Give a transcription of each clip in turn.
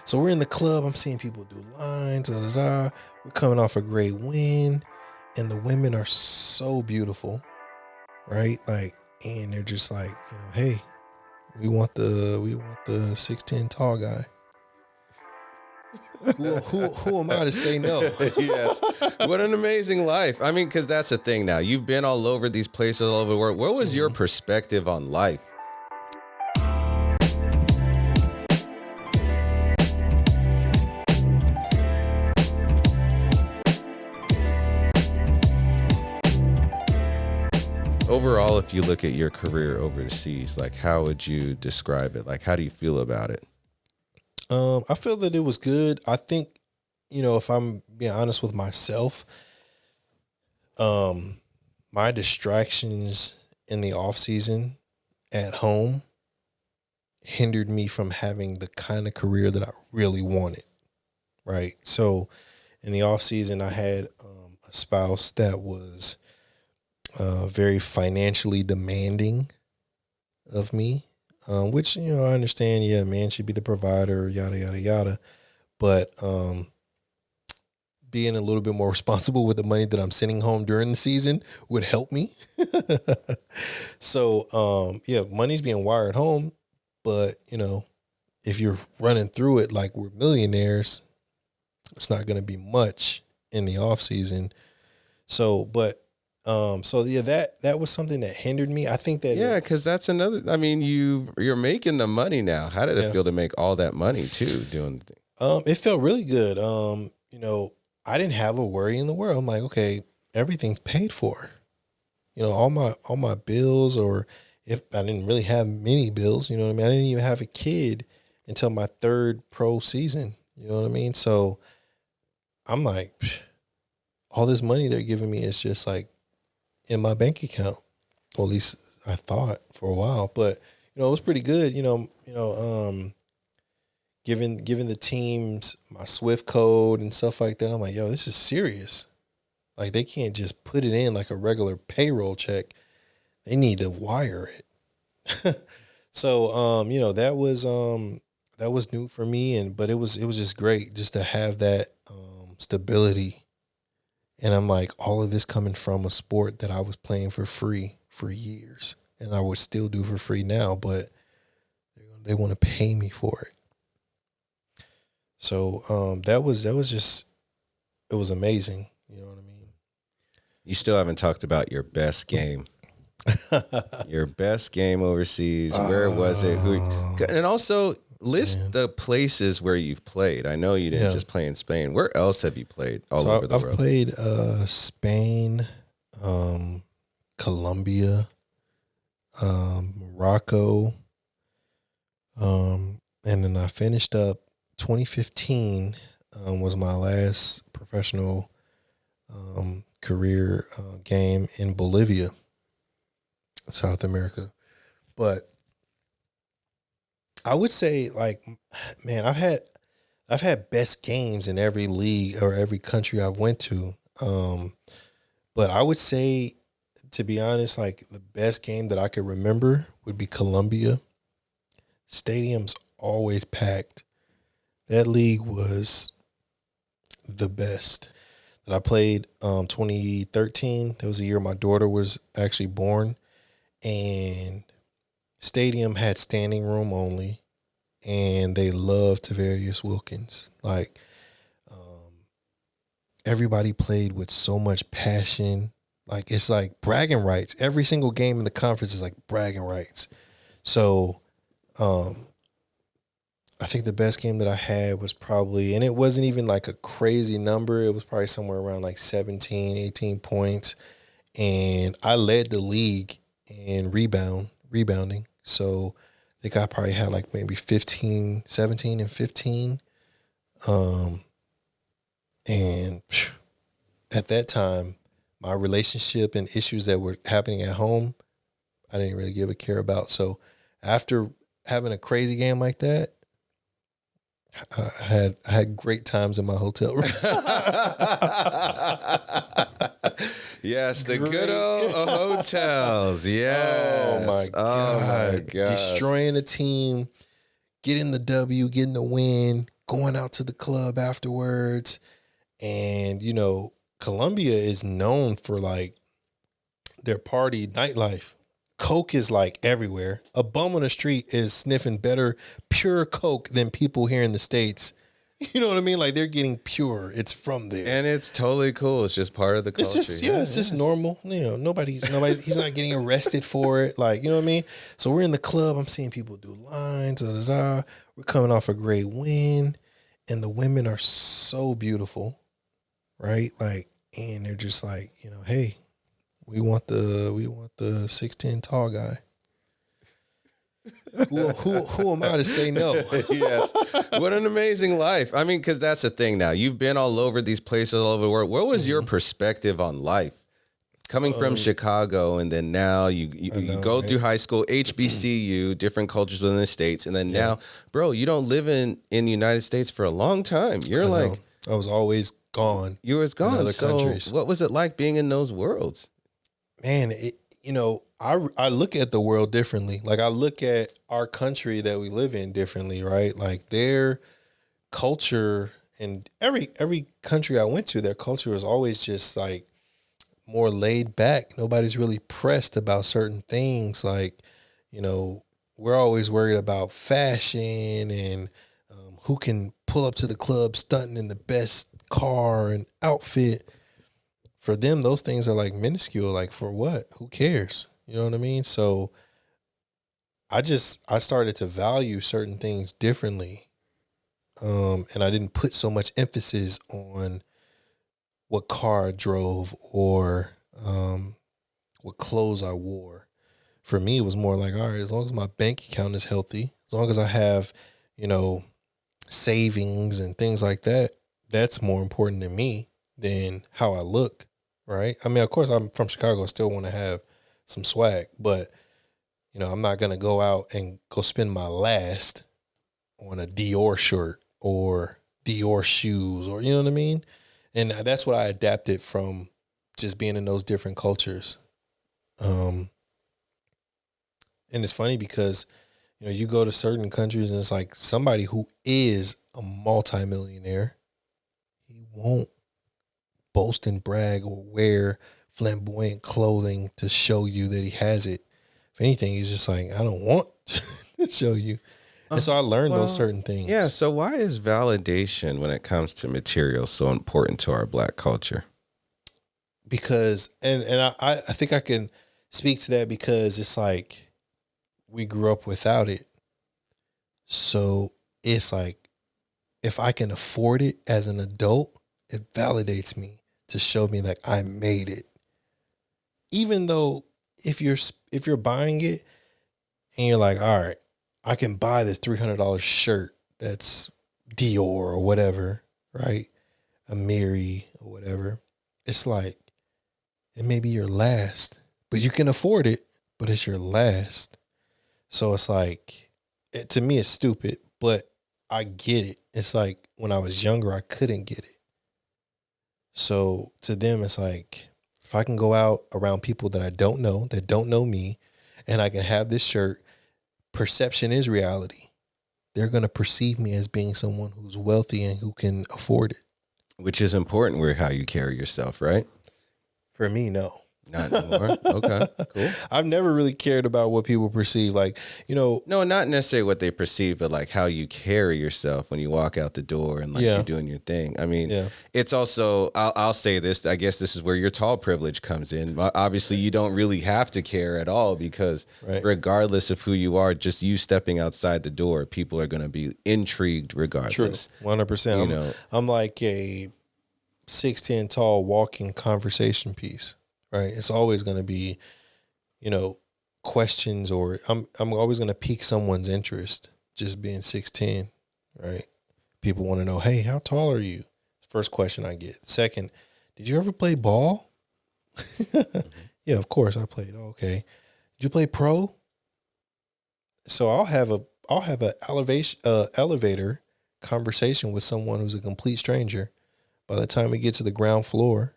So we're in the club. I'm seeing people do lines. Da, da, da. We're coming off a great win, and the women are so beautiful, right? Like, and they're just like, hey, we want the 6'10" tall guy. Who am I to say no? Yes. What an amazing life. I mean, because that's the thing now. You've been all over these places all over the world. What was your perspective on life? Overall, if you look at your career overseas, like, how would you describe it? Like, how do you feel about it? I feel that it was good. I think, if I'm being honest with myself, my distractions in the off season at home hindered me from having the kind of career that I really wanted. Right. So in the off season, I had a spouse that was very financially demanding of me, which, I understand. Yeah, man should be the provider, yada, yada, yada. But being a little bit more responsible with the money that I'm sending home during the season would help me. So, money's being wired home. But, if you're running through it like we're millionaires, it's not going to be much in the off season. So, but that was something that hindered me. I think that because that's another. I mean, you're making the money now. How did it feel to make all that money too, doing the thing? It felt really good. I didn't have a worry in the world. I'm like, okay, everything's paid for. All my bills, or if I didn't really have many bills, you know what I mean? I didn't even have a kid until my third pro season. You know what I mean? So I'm like, all this money they're giving me is just like in my bank account. Well, at least I thought for a while, but it was pretty good. Giving the teams my Swift code and stuff like that. I'm like, yo, this is serious. Like, they can't just put it in like a regular payroll check. They need to wire it. So, that was new for me, but it was just great just to have that stability. And I'm like, all of this coming from a sport that I was playing for free for years, and I would still do for free now, but they want to pay me for it. So that was just, it was amazing. You know what I mean? You still haven't talked about your best game. Your best game overseas. Where was it? And also list the places where you've played. I know you didn't just play in Spain. Where else have you played over the world? I've played Spain, Colombia, Morocco, and then I finished up 2015 was my last professional career game in Bolivia, South America. But I would say, like, man, I've had best games in every league or every country I've went to. But I would say, to be honest, like, the best game that I could remember would be Colombia. Stadium's always packed. That league was the best. That I played 2013. That was the year my daughter was actually born. And stadium had standing room only. And they loved Taverius Wilkins. Like, everybody played with so much passion. Like, it's like bragging rights. Every single game in the conference is like bragging rights. So, I think the best game that I had was probably, and it wasn't even like a crazy number. It was probably somewhere around like 17, 18 points. And I led the league in rebounding. So I think I probably had like maybe 17 and 15. And at that time, my relationship and issues that were happening at home, I didn't really give a care about. So after having a crazy game like that, I had great times in my hotel room. Yes, the good old hotels. Yes. Oh my God. Destroying a team, getting the W, getting the win, going out to the club afterwards. And, you know, Colombia is known for like their party nightlife. Coke is like everywhere. A bum on the street is sniffing better pure Coke than people here in the States. You know what I mean? Like they're getting pure. It's from there. And it's totally cool. It's just part of the culture. It's just, it's just normal. You know, nobody's, he's not getting arrested for it. Like, you know what I mean? So we're in the club. I'm seeing people do lines. Da, da, da. We're coming off a great win. And the women are so beautiful. Right? Like, and they're just like, you know, hey, we want the 6'10" tall guy. Who am I to say no? Yes. What an amazing life. I mean, because that's the thing now. You've been all over these places all over the world. What was your perspective on life? Coming from Chicago, and then now you go through high school, HBCU, different cultures within the States, and then now, bro, you don't live in the United States for a long time. You're like... I was always gone. You was gone. In other so countries. What was it like being in those worlds? Man, you know, I look at the world differently. Like I look at our country that we live in differently, right? Like their culture, and every country I went to, their culture was always just like more laid back. Nobody's really pressed about certain things. Like, you know, we're always worried about fashion and who can pull up to the club stunting in the best car and outfit. For them, those things are like minuscule. Like for what? Who cares? You know what I mean? So I started to value certain things differently. And I didn't put so much emphasis on what car I drove or what clothes I wore. For me, it was more like, all right, as long as my bank account is healthy, as long as I have, you know, savings and things like that, that's more important to me than how I look, right? I mean, of course, I'm from Chicago. I still want to have some swag, but, you know, I'm not going to go out and go spend my last on a Dior shirt or Dior shoes or, you know what I mean? And that's what I adapted from just being in those different cultures. And it's funny because, you know, you go to certain countries and it's like somebody who is a multimillionaire, he won't boast and brag or wear flamboyant clothing to show you that he has it. If anything, he's just like, I don't want to show you. And so I learned those certain things. Yeah. So why is validation when it comes to materials so important to our Black culture? Because, and I think I can speak to that because it's like, we grew up without it. So it's like, if I can afford it as an adult, it validates me to show me like I made it. Even though if you're buying it and you're like, all right, I can buy this $300 shirt that's Dior or whatever, right? Amiri or whatever. It's like, it may be your last, but you can afford it, but it's your last. So it's like, to me, it's stupid, but I get it. It's like when I was younger, I couldn't get it. So to them, it's like, if I can go out around people that I don't know, that don't know me, and I can have this shirt, perception is reality. They're going to perceive me as being someone who's wealthy and who can afford it. Which is important with how you carry yourself, right? For me, no. Not anymore. Okay, cool. I've never really cared about what people perceive. Like, you know. No, not necessarily what they perceive, but like how you carry yourself when you walk out the door and like you're doing your thing. I mean, it's also, I'll say this, I guess this is where your tall privilege comes in. Obviously, you don't really have to care at all because regardless of who you are, just you stepping outside the door, people are going to be intrigued regardless. True, 100%. I'm like a 6'10" tall walking conversation piece. Right. It's always going to be, you know, questions, or I'm always going to pique someone's interest just being 6'10". Right. People want to know, hey, how tall are you? First question I get. Second, did you ever play ball? Yeah, of course I played. Oh, okay. Did you play pro? So I'll have a elevator conversation with someone who's a complete stranger. By the time we get to the ground floor,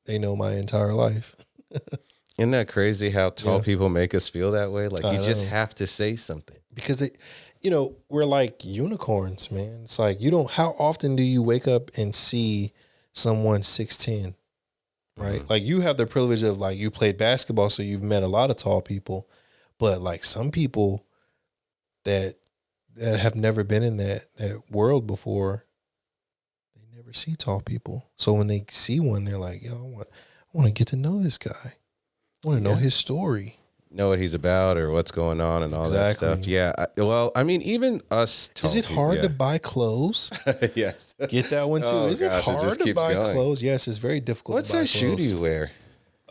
they know my entire life. Isn't that crazy how tall people make us feel that way? Like you just have to say something. Because we're like unicorns, man. It's like how often do you wake up and see someone 6'10", right? Like you have the privilege of like you played basketball, so you've met a lot of tall people, but like some people that have never been in that world before, they never see tall people. So when they see one, they're like, yo, I want to get to know this guy. I want to know his story. Know what he's about or what's going on and all that stuff. Yeah. Even us. Is it hard to buy clothes? Yes. Get that one too. Is it hard to buy clothes? Yes, it's very difficult. What size shoe do you wear?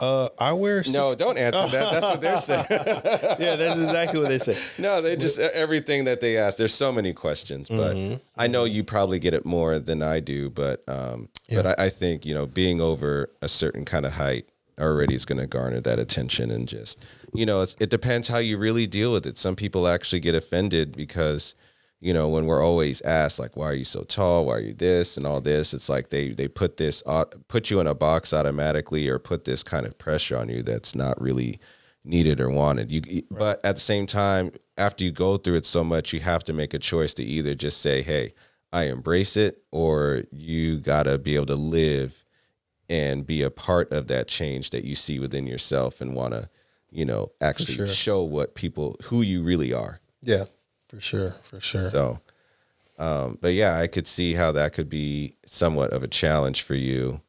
I wear. No, don't answer that. That's what they're saying. Yeah, that's exactly what they say. No, they just everything that they ask. There's so many questions, but I know you probably get it more than I do. But I think being over a certain kind of height already is going to garner that attention, and just it depends how you really deal with it. Some people actually get offended because when we're always asked like, why are you so tall, why are you this and all this, it's like they put you in a box automatically, or put this kind of pressure on you that's not really needed or wanted. But at the same time, after you go through it so much, you have to make a choice to either just say, hey, I embrace it, or you gotta be able to live and be a part of that change that you see within yourself, and want to, actually show who you really are. Yeah, for sure. So, but yeah, I could see how that could be somewhat of a challenge for you,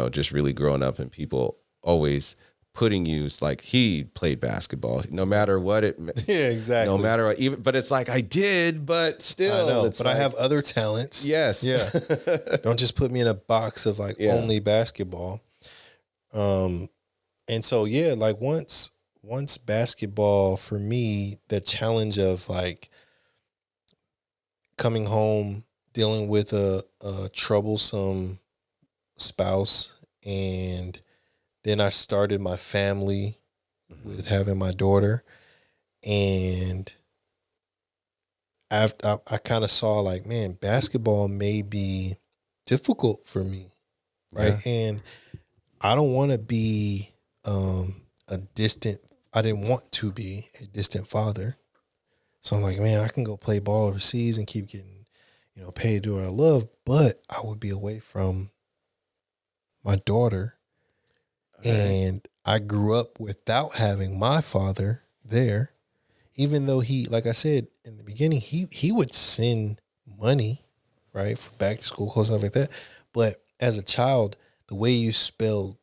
just really growing up and people always putting you like he played basketball, no matter what it. Yeah, exactly. No matter what, but it's like I did, but still, I know. But I have other talents. Yes. Yeah. Don't just put me in a box of like only basketball. And so like once basketball for me, the challenge of like coming home, dealing with a troublesome spouse, and then I started my family with having my daughter, and I kind of saw like, man, basketball may be difficult for me, right? Yeah. And I don't want to be I didn't want to be a distant father. So I'm like, man, I can go play ball overseas and keep getting, paid to do what I love, but I would be away from my daughter. Right. And I grew up without having my father there, even though he, like I said in the beginning, he would send money, right, for back to school clothes, stuff like that. But as a child, the way you spell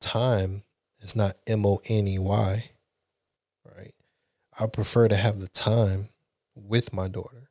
time is not Money, right? I prefer to have the time with my daughter.